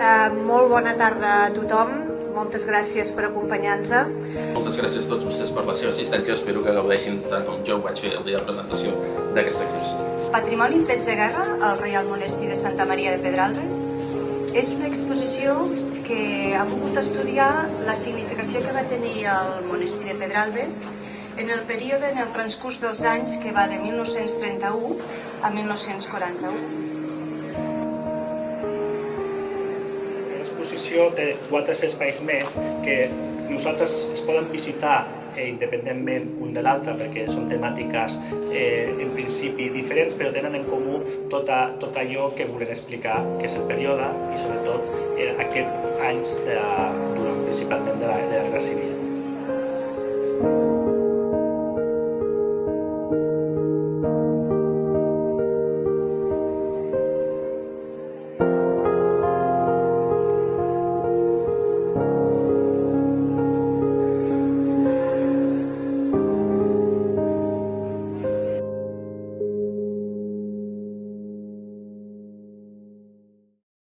Molt bona tarda a tothom, moltes gràcies per acompanyar-nos. Moltes gràcies a tots vostès per la seva assistència, espero que gaudeixin tant com jo ho vaig fer el dia de presentació d'aquesta exhibició. Patrimoni en temps de guerra al Reial Monestir de Santa Maria de Pedralbes és una exposició que ha volgut estudiar la significació que va tenir el Monestir de Pedralbes en el període, en el transcurs dels anys que va de 1931 a 1941. L'exposició té 4 espais més que nosaltres es poden visitar independentment un de l'altre perquè són temàtiques en principi diferents però tenen en comú tot allò que volem explicar, que és el període i sobretot aquests anys principalment de la Guerra Civil.